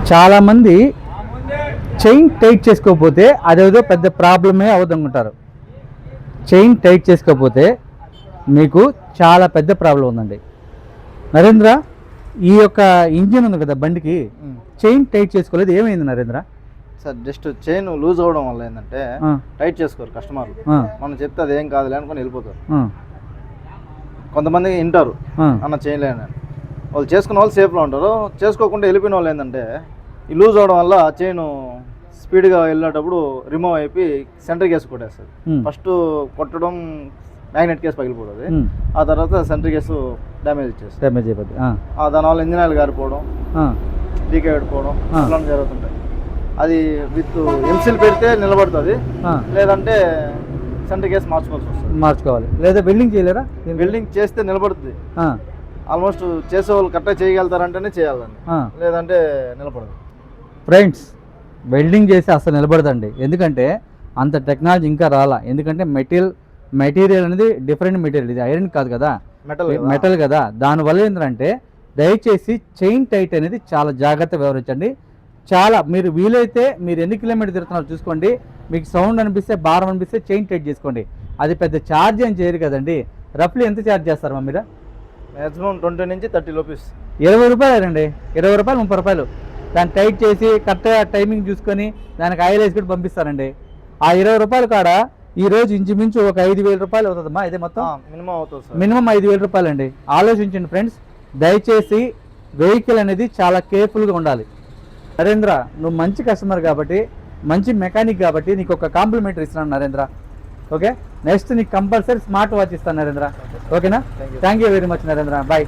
చాలామంది chain tight చేసుకోకపోతే అదేదో పెద్ద ప్రాబ్లమే అవుతుంటారు. చైన్ టైట్ చేసుకోకపోతే మీకు చాలా పెద్ద ప్రాబ్లం ఉందండి. నరేంద్ర, ఈ యొక్క ఇంజిన్ ఉంది కదా బండికి, చైన్ టైట్ చేసుకోలేదు, ఏమైంది Narendra? Sir just chain loose అవడం వల్ల ఏంటంటే టైట్ చేసుకోరు కస్టమర్లు. మనం చెప్తే అది ఏం కాదులే అనుకుని వెళ్ళిపోతారు. కొంతమంది వింటారు అన్న చైన్ లేని, వాళ్ళు చేసుకున్న వాళ్ళు సేఫ్లో ఉంటారు. చేసుకోకుండా వెళ్ళిపోయిన వాళ్ళు ఏంటంటే ఈ లూజ్ అవడం వల్ల చైన్ స్పీడ్గా వెళ్ళేటప్పుడు రిమూవ్ అయిపోయి సెంటర్ కేసు కొట్టేస్తుంది. ఫస్ట్ కొట్టడం మ్యాగ్నెట్ కేసు పగిలిపోతుంది, ఆ తర్వాత సెంటర్ కేసు డ్యామేజ్ అయిపోతుంది. దానివల్ల ఇంజిన్ ఆయిల్ గారిపోవడం, లీక్ అయిపోవడం అలా జరుగుతుంటాయి. అది విత్ ఎంసిల్ పెడితే నిలబడుతుంది, లేదంటే సెంటర్ కేసు మార్చుకోవాలి. లేదా వెల్డింగ్ చేయలేరా? వెల్డింగ్ చేస్తే నిలబడుతుంది. ఆల్మోస్ట్ చేసే వాళ్ళు కరెక్ట్గా చేయగలుగుతారంటేనే చేయాలండి, లేదంటే నిలబడదు. ఫ్రెండ్స్, వెల్డింగ్ చేసి అసలు నిలబడదండి, ఎందుకంటే అంత టెక్నాలజీ ఇంకా రాలా. ఎందుకంటే మెటీరియల్ అనేది డిఫరెంట్ మెటీరియల్, ఇది ఐరన్ కాదు కదా, మెటల్ కదా. దానివల్ల ఏంటంటే దయచేసి చైన్ టైట్ అనేది చాలా జాగ్రత్త వ్యవహరించండి. చాలా మీరు వీలైతే మీరు ఎన్ని కిలోమీటర్ తిరుగుతున్నారో చూసుకోండి. మీకు సౌండ్ అనిపిస్తే, భారం అనిపిస్తే చైన్ టైట్ చేసుకోండి. అది పెద్ద ఛార్జ్ ఏం చేయరు కదండి. రఫ్లీ ఎంత ఛార్జ్ చేస్తారు మీరు? మ్యాక్సిమం 20 నుంచి 30 రూపీస్. 20 రూపాయలేనండి, 20 రూపాయలు 30 రూపాయలు. దాన్ని టైట్ చేసి కరెక్ట్గా టైమింగ్ చూసుకొని దానికి ఆయిల్ వేసి కూడా పంపిస్తారండి. ఆ 20 రూపాయలు కాడ ఈరోజు ఇంచుమించు ఒక 5,000 రూపాయలు అవుతుందమ్మా. ఇదే మొత్తం మినిమం అవుతుంది, మినిమం 5,000 రూపాయలు అండి. ఆలోచించండి ఫ్రెండ్స్, దయచేసి వెహికల్ అనేది చాలా కేర్ఫుల్గా ఉండాలి. నరేంద్ర, నువ్వు మంచి కస్టమర్ కాబట్టి, మంచి మెకానిక్ కాబట్టి నీకు ఒక కాంప్లిమెంటరీ ఇస్తున్నాను నరేంద్ర. ఓకే, నెక్స్ట్ నీకు కంపల్సరీ స్మార్ట్ వాచ్ ఇస్తాను నరేంద్ర. ఓకేనా? Thank you very much Narendra, bye.